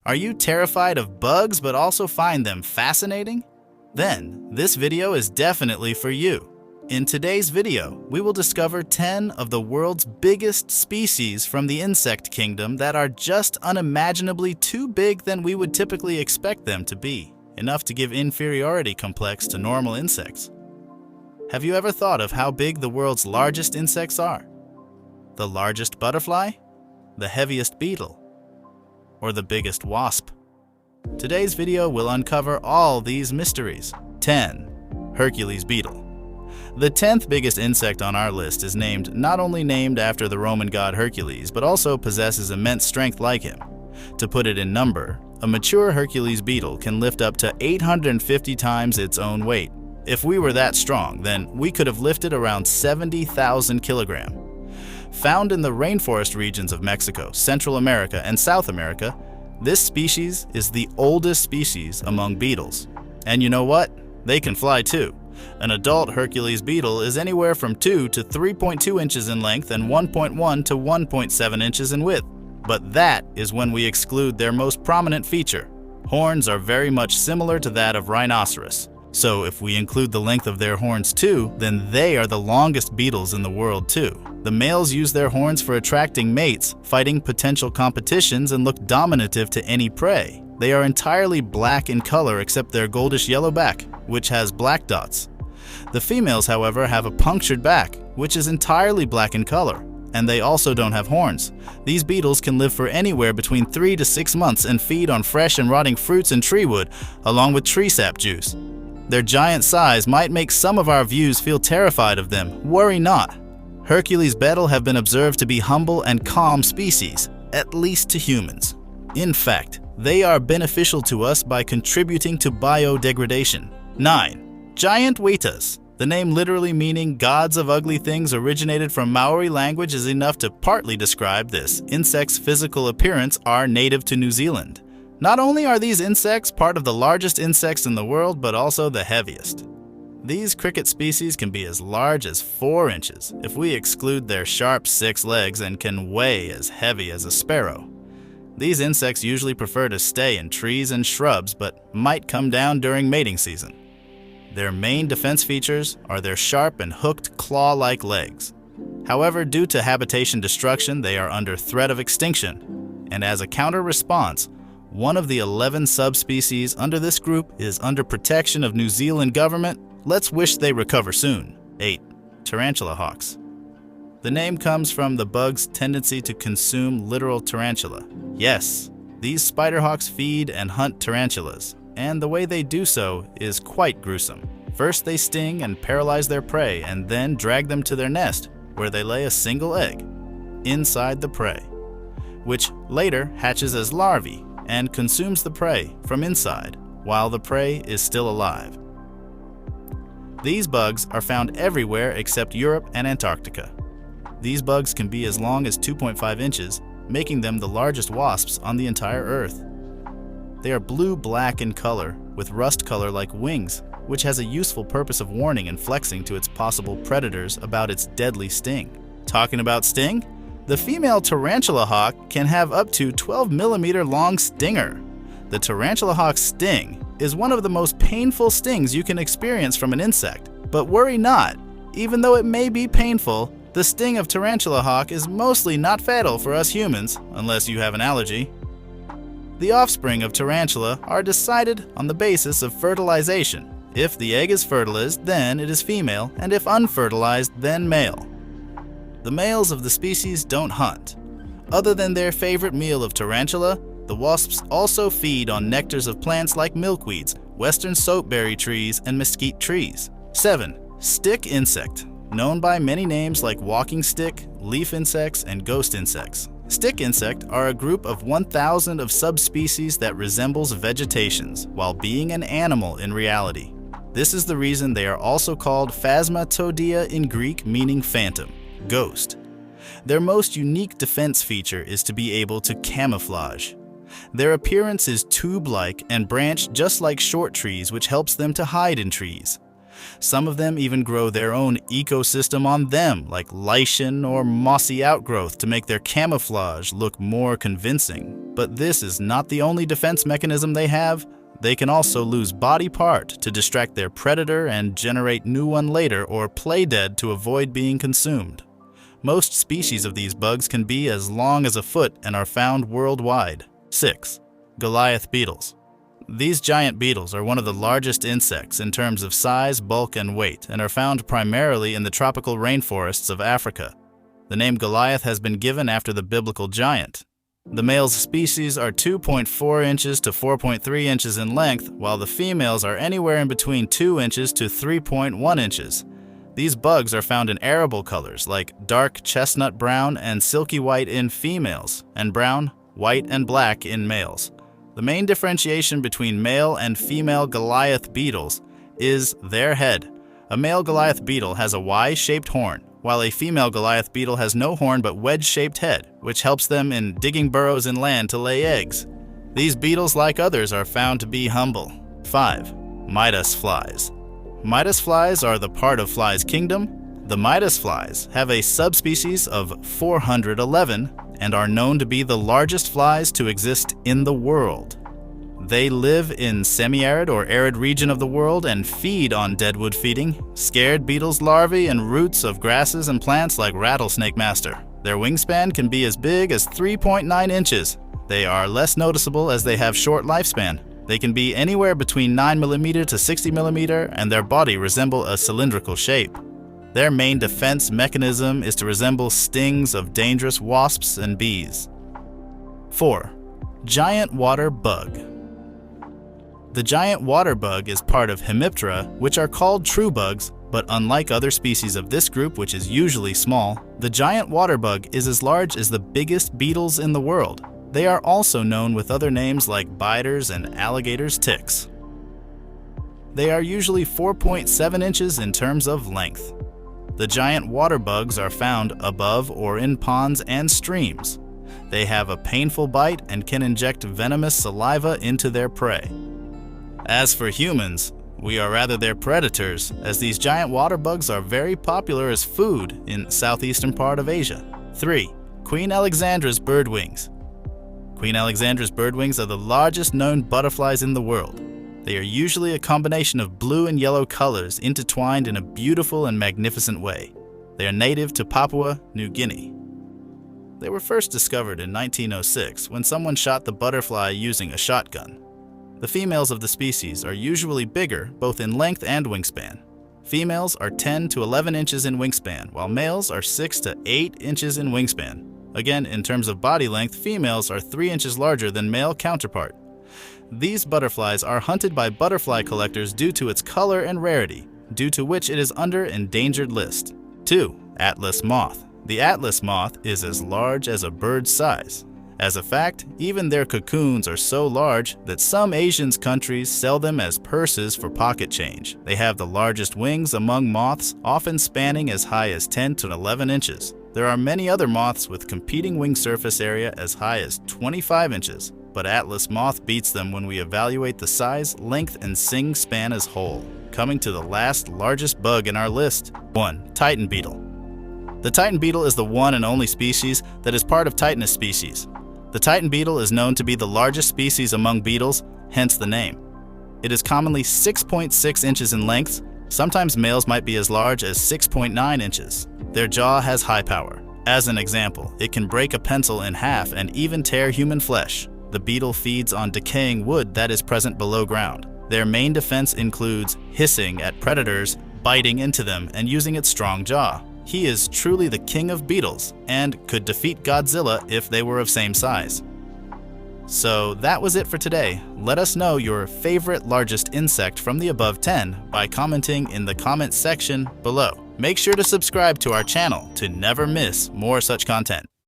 Are you terrified of bugs but also find them fascinating? Then, this video is definitely for you. In today's video, we will discover 10 of the world's biggest species from the insect kingdom that are just unimaginably too big than we would typically expect them to be, enough to give inferiority complex to normal insects. Have you ever thought of how big the world's largest insects are? The largest butterfly? The heaviest beetle? Or the biggest wasp? Today's video will uncover all these mysteries. 10. Hercules beetle. The 10th biggest insect on our list is not only named after the Roman god Hercules, but also possesses immense strength like him. To put it in number, a mature Hercules beetle can lift up to 850 times its own weight. If we were that strong, then we could have lifted around 70,000 kilograms. Found in the rainforest regions of Mexico, Central America, and South America, this species is the oldest species among beetles. And you know what? They can fly too. An adult Hercules beetle is anywhere from 2 to 3.2 inches in length and 1.1 to 1.7 inches in width. But that is when we exclude their most prominent feature. Horns are very much similar to that of rhinoceros. So if we include the length of their horns too, then they are the longest beetles in the world too. The males use their horns for attracting mates, fighting potential competitions, and look dominative to any prey. They are entirely black in color except their goldish yellow back, which has black dots. The females, however, have a punctured back, which is entirely black in color, and they also don't have horns. These beetles can live for anywhere between 3 to 6 months and feed on fresh and rotting fruits and tree wood, along with tree sap juice. Their giant size might make some of our viewers feel terrified of them. Worry not. Hercules beetle have been observed to be humble and calm species, at least to humans. In fact, they are beneficial to us by contributing to biodegradation. 9. Giant huetas. The name literally meaning gods of ugly things originated from Maori language is enough to partly describe this. Insects' physical appearance are native to New Zealand. Not only are these insects part of the largest insects in the world, but also the heaviest. These cricket species can be as large as 4 inches if we exclude their sharp 6 legs, and can weigh as heavy as a sparrow. These insects usually prefer to stay in trees and shrubs, but might come down during mating season. Their main defense features are their sharp and hooked claw-like legs. However, due to habitation destruction, they are under threat of extinction, and as a counter-response, one of the 11 subspecies under this group is under protection of New Zealand government. Let's wish they recover soon. 8. Tarantula hawks. The name comes from the bug's tendency to consume literal tarantula. Yes, these spider hawks feed and hunt tarantulas, and the way they do so is quite gruesome. First they sting and paralyze their prey, and then drag them to their nest, where they lay a single egg inside the prey, which later hatches as larvae and consumes the prey from inside while the prey is still alive. These bugs are found everywhere except Europe and Antarctica. These bugs can be as long as 2.5 inches, making them the largest wasps on the entire Earth. They are blue-black in color, with rust color like wings, which has a useful purpose of warning and flexing to its possible predators about its deadly sting. Talking about sting, the female tarantula hawk can have up to 12mm long stinger. The tarantula hawk's sting is one of the most painful stings you can experience from an insect. But worry not, even though it may be painful, the sting of tarantula hawk is mostly not fatal for us humans, unless you have an allergy. The offspring of tarantula are decided on the basis of fertilization. If the egg is fertilized, then it is female, and if unfertilized, then male. The males of the species don't hunt. Other than their favorite meal of tarantula, the wasps also feed on nectars of plants like milkweeds, western soapberry trees, and mesquite trees. 7. Stick insect. Known by many names like walking stick, leaf insects, and ghost insects. Stick insect are a group of 1,000 of subspecies that resembles vegetations while being an animal in reality. This is the reason they are also called phasmatodea in Greek, meaning phantom, ghost. Their most unique defense feature is to be able to camouflage. Their appearance is tube-like and branched just like short trees, which helps them to hide in trees. Some of them even grow their own ecosystem on them, like lichen or mossy outgrowth, to make their camouflage look more convincing. But this is not the only defense mechanism they have. They can also lose body part to distract their predator and generate new one later, or play dead to avoid being consumed. Most species of these bugs can be as long as a foot and are found worldwide. 6. Goliath beetles. These giant beetles are one of the largest insects in terms of size, bulk, and weight, and are found primarily in the tropical rainforests of Africa. The name Goliath has been given after the biblical giant. The male's species are 2.4 inches to 4.3 inches in length, while the females are anywhere in between 2 inches to 3.1 inches. These bugs are found in arable colors like dark chestnut brown and silky white in females, and brown, white, and black in males. The main differentiation between male and female Goliath beetles is their head. A male Goliath beetle has a Y-shaped horn, while a female Goliath beetle has no horn but wedge-shaped head, which helps them in digging burrows in land to lay eggs. These beetles, like others, are found to be humble. 5. Midas flies. Midas flies are the part of flies kingdom. The Midas flies have a subspecies of 411 and are known to be the largest flies to exist in the world. They live in semi-arid or arid region of the world and feed on deadwood feeding, scared beetles larvae, and roots of grasses and plants like rattlesnake master. Their wingspan can be as big as 3.9 inches. They are less noticeable as they have short lifespan. They can be anywhere between 9mm to 60mm, and their body resemble a cylindrical shape. Their main defense mechanism is to resemble stings of dangerous wasps and bees. 4. Giant water bug. The giant water bug is part of Hemiptera, which are called true bugs, but unlike other species of this group, which is usually small, the giant water bug is as large as the biggest beetles in the world. They are also known with other names like biters and alligators' ticks. They are usually 4.7 inches in terms of length. The giant water bugs are found above or in ponds and streams. They have a painful bite and can inject venomous saliva into their prey. As for humans, we are rather their predators, as these giant water bugs are very popular as food in the southeastern part of Asia. 3. Queen Alexandra's birdwings. Queen Alexandra's birdwings are the largest known butterflies in the world. They are usually a combination of blue and yellow colors intertwined in a beautiful and magnificent way. They are native to Papua New Guinea. They were first discovered in 1906 when someone shot the butterfly using a shotgun. The females of the species are usually bigger, both in length and wingspan. Females are 10 to 11 inches in wingspan, while males are 6 to 8 inches in wingspan. Again, in terms of body length, females are 3 inches larger than male counterpart. These butterflies are hunted by butterfly collectors due to its color and rarity, due to which it is under endangered list. 2. Atlas moth. The atlas moth is as large as a bird's size. As a fact, even their cocoons are so large that some Asian countries sell them as purses for pocket change. They have the largest wings among moths, often spanning as high as 10 to 11 inches. There are many other moths with competing wing surface area as high as 25 inches, but atlas moth beats them when we evaluate the size, length, and sing span as whole. Coming to the last largest bug in our list. 1. Titan beetle. The titan beetle is the one and only species that is part of Titanus species. The titan beetle is known to be the largest species among beetles, hence the name. It is commonly 6.6 inches in length. Sometimes males might be as large as 6.9 inches. Their jaw has high power. As an example, it can break a pencil in half and even tear human flesh. The beetle feeds on decaying wood that is present below ground. Their main defense includes hissing at predators, biting into them, and using its strong jaw. He is truly the king of beetles and could defeat Godzilla if they were of same size. So that was it for today. Let us know your favorite largest insect from the above 10 by commenting in the comment section below. Make sure to subscribe to our channel to never miss more such content.